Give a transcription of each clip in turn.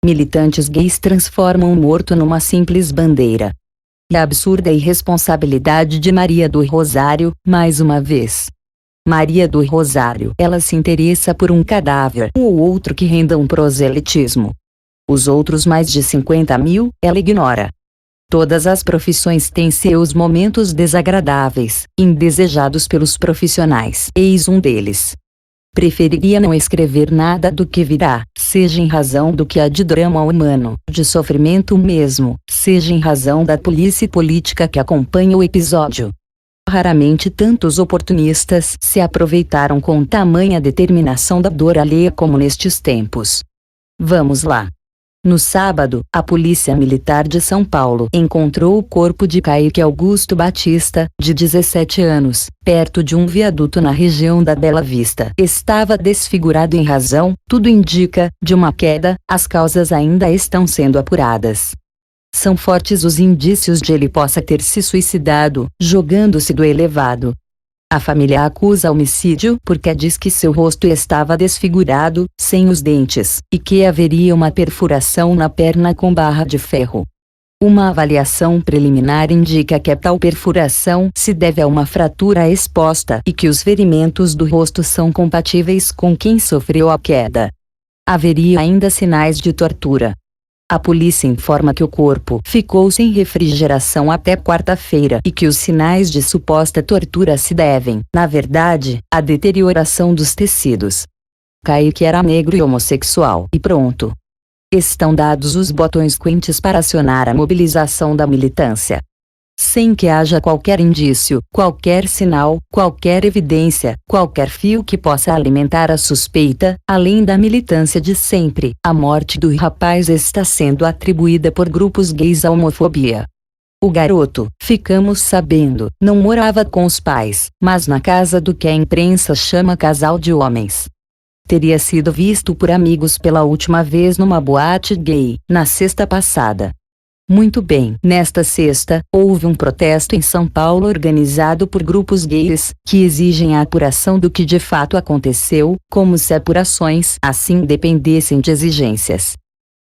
Militantes gays transformam o morto numa simples bandeira. E a absurda irresponsabilidade de Maria do Rosário, mais uma vez. Maria do Rosário, ela se interessa por um cadáver ou outro que renda um proselitismo. Os outros mais de 50 mil, ela ignora. Todas as profissões têm seus momentos desagradáveis, indesejados pelos profissionais. Eis um deles. Preferiria não escrever nada do que virá, seja em razão do que há de drama humano, de sofrimento mesmo, seja em razão da polícia política que acompanha o episódio. Raramente tantos oportunistas se aproveitaram com tamanha determinação da dor alheia como nestes tempos. Vamos lá. No sábado, a Polícia Militar de São Paulo encontrou o corpo de Kaique Augusto Batista, de 17 anos, perto de um viaduto na região da Bela Vista. Estava desfigurado em razão, tudo indica, de uma queda. As causas ainda estão sendo apuradas. São fortes os indícios de ele possa ter se suicidado, jogando-se do elevado. A família acusa homicídio porque diz que seu rosto estava desfigurado, sem os dentes, e que haveria uma perfuração na perna com barra de ferro. Uma avaliação preliminar indica que a tal perfuração se deve a uma fratura exposta e que os ferimentos do rosto são compatíveis com quem sofreu a queda. Haveria ainda sinais de tortura. A polícia informa que o corpo ficou sem refrigeração até quarta-feira e que os sinais de suposta tortura se devem, na verdade, à deterioração dos tecidos. Kaique era negro e homossexual. E pronto. Estão dados os botões quentes para acionar a mobilização da militância. Sem que haja qualquer indício, qualquer sinal, qualquer evidência, qualquer fio que possa alimentar a suspeita, além da militância de sempre, a morte do rapaz está sendo atribuída por grupos gays à homofobia. O garoto, ficamos sabendo, não morava com os pais, mas na casa do que a imprensa chama casal de homens. Teria sido visto por amigos pela última vez numa boate gay, na sexta passada. Muito bem, nesta sexta, houve um protesto em São Paulo organizado por grupos gays, que exigem a apuração do que de fato aconteceu, como se apurações assim dependessem de exigências.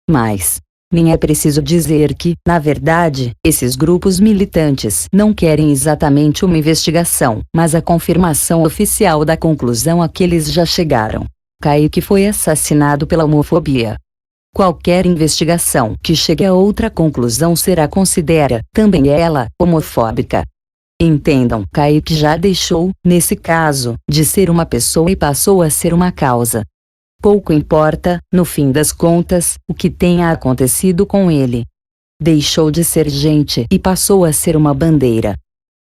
Mas, nem é preciso dizer que, na verdade, esses grupos militantes não querem exatamente uma investigação, mas a confirmação oficial da conclusão a que eles já chegaram. Kaique foi assassinado pela homofobia. Qualquer investigação que chegue a outra conclusão será considerada, também ela, homofóbica. Entendam, Kaique já deixou, nesse caso, de ser uma pessoa e passou a ser uma causa. Pouco importa, no fim das contas, o que tenha acontecido com ele. Deixou de ser gente e passou a ser uma bandeira.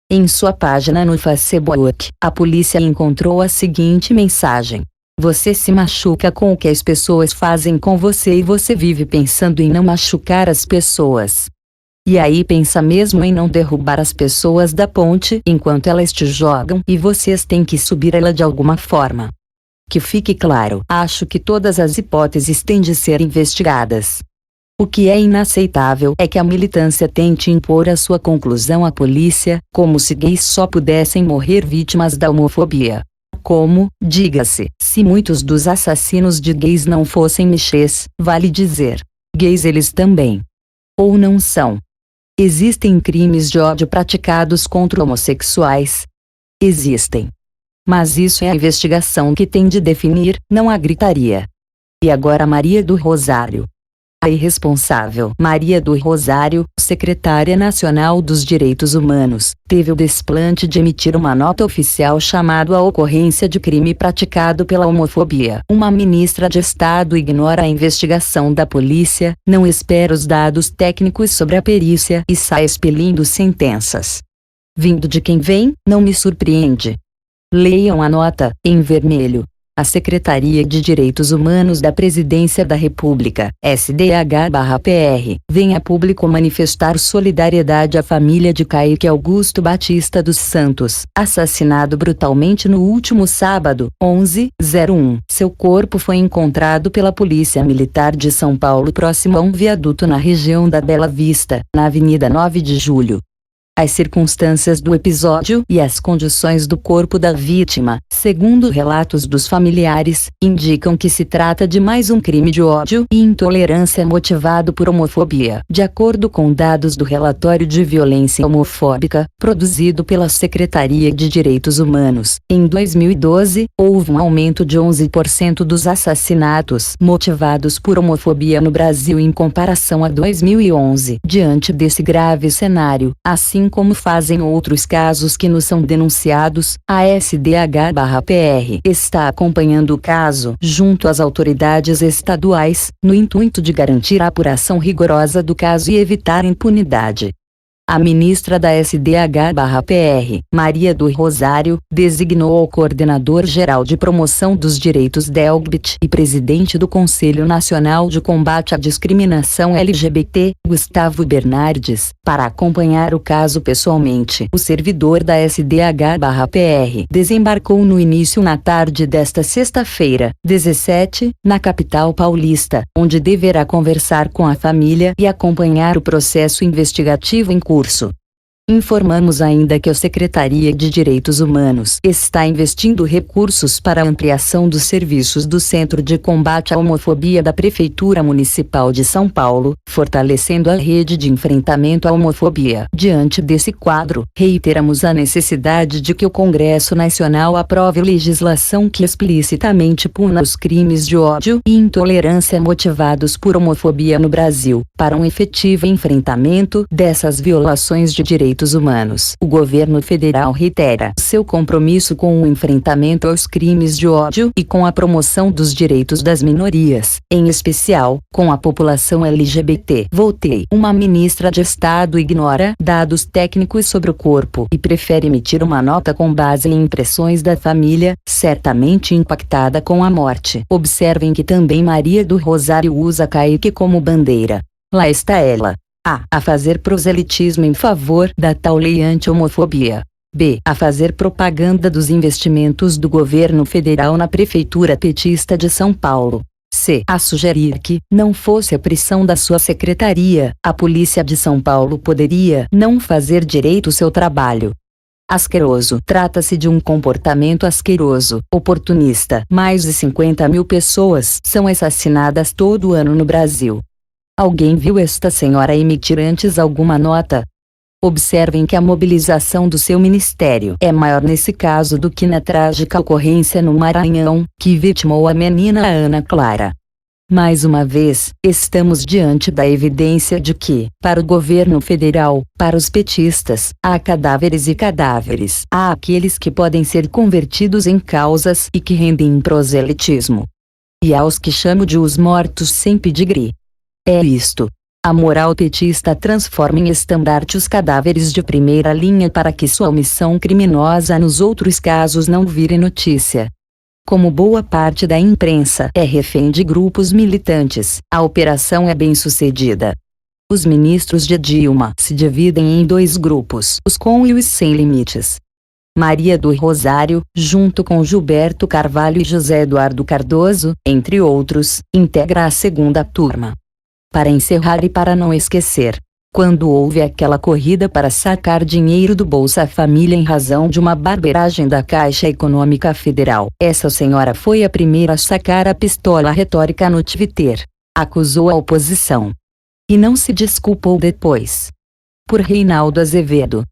Em sua página no Facebook, a polícia encontrou a seguinte mensagem: você se machuca com o que as pessoas fazem com você e você vive pensando em não machucar as pessoas. E aí pensa mesmo em não derrubar as pessoas da ponte enquanto elas te jogam e vocês têm que subir ela de alguma forma. Que fique claro, acho que todas as hipóteses têm de ser investigadas. O que é inaceitável é que a militância tente impor a sua conclusão à polícia, como se gays só pudessem morrer vítimas da homofobia. Como, diga-se, se muitos dos assassinos de gays não fossem mexês, vale dizer, gays eles também. Ou não são. Existem crimes de ódio praticados contra homossexuais? Existem. Mas isso é a investigação que tem de definir, não a gritaria. E agora Maria do Rosário. A irresponsável Maria do Rosário, secretária nacional dos Direitos Humanos, teve o desplante de emitir uma nota oficial chamada a ocorrência de crime praticado pela homofobia. Uma ministra de Estado ignora a investigação da polícia, não espera os dados técnicos sobre a perícia e sai expelindo sentenças. Vindo de quem vem, não me surpreende. Leiam a nota, em vermelho. A Secretaria de Direitos Humanos da Presidência da República, SDH/PR, vem a público manifestar solidariedade à família de Kaique Augusto Batista dos Santos, assassinado brutalmente no último sábado, 11/01. Seu corpo foi encontrado pela Polícia Militar de São Paulo próximo a um viaduto na região da Bela Vista, na Avenida 9 de Julho. As circunstâncias do episódio e as condições do corpo da vítima, segundo relatos dos familiares, indicam que se trata de mais um crime de ódio e intolerância motivado por homofobia. De acordo com dados do relatório de violência homofóbica, produzido pela Secretaria de Direitos Humanos, em 2012, houve um aumento de 11% dos assassinatos motivados por homofobia no Brasil em comparação a 2011. Diante desse grave cenário, assim como fazem outros casos que nos são denunciados, a SDH-PR está acompanhando o caso junto às autoridades estaduais, no intuito de garantir a apuração rigorosa do caso e evitar impunidade. A ministra da SDH-PR, Maria do Rosário, designou o coordenador-geral de promoção dos direitos DELGBT e presidente do Conselho Nacional de Combate à Discriminação LGBT, Gustavo Bernardes, para acompanhar o caso pessoalmente. O servidor da SDH-PR desembarcou no início na tarde desta sexta-feira, 17, na capital paulista, onde deverá conversar com a família e acompanhar o processo investigativo em curso. Informamos ainda que a Secretaria de Direitos Humanos está investindo recursos para a ampliação dos serviços do Centro de Combate à Homofobia da Prefeitura Municipal de São Paulo, fortalecendo a rede de enfrentamento à homofobia. Diante desse quadro, reiteramos a necessidade de que o Congresso Nacional aprove legislação que explicitamente puna os crimes de ódio e intolerância motivados por homofobia no Brasil, para um efetivo enfrentamento dessas violações de direitos humanos. O governo federal reitera seu compromisso com o enfrentamento aos crimes de ódio e com a promoção dos direitos das minorias, em especial, com a população LGBT. Voltei. Uma ministra de Estado ignora dados técnicos sobre o corpo e prefere emitir uma nota com base em impressões da família, certamente impactada com a morte. Observem que também Maria do Rosário usa Kaique como bandeira. Lá está ela. A fazer proselitismo em favor da tal lei anti-homofobia. B. A fazer propaganda dos investimentos do governo federal na prefeitura petista de São Paulo. C. A sugerir que, não fosse a pressão da sua secretaria, a polícia de São Paulo poderia não fazer direito seu trabalho. Asqueroso. Trata-se de um comportamento asqueroso, oportunista. Mais de 50 mil pessoas são assassinadas todo ano no Brasil. Alguém viu esta senhora emitir antes alguma nota? Observem que a mobilização do seu ministério é maior nesse caso do que na trágica ocorrência no Maranhão, que vitimou a menina Ana Clara. Mais uma vez, estamos diante da evidência de que, para o governo federal, para os petistas, há cadáveres e cadáveres. Há aqueles que podem ser convertidos em causas e que rendem em proselitismo. E há os que chamo de os mortos sem pedigree. É isto. A moral petista transforma em estandarte os cadáveres de primeira linha para que sua omissão criminosa nos outros casos não vire notícia. Como boa parte da imprensa é refém de grupos militantes, a operação é bem sucedida. Os ministros de Dilma se dividem em dois grupos, os com e os sem limites. Maria do Rosário, junto com Gilberto Carvalho e José Eduardo Cardoso, entre outros, integra a segunda turma. Para encerrar e para não esquecer, quando houve aquela corrida para sacar dinheiro do Bolsa Família em razão de uma barbeiragem da Caixa Econômica Federal, essa senhora foi a primeira a sacar a pistola retórica no Twitter. Acusou a oposição. E não se desculpou depois. Por Reinaldo Azevedo.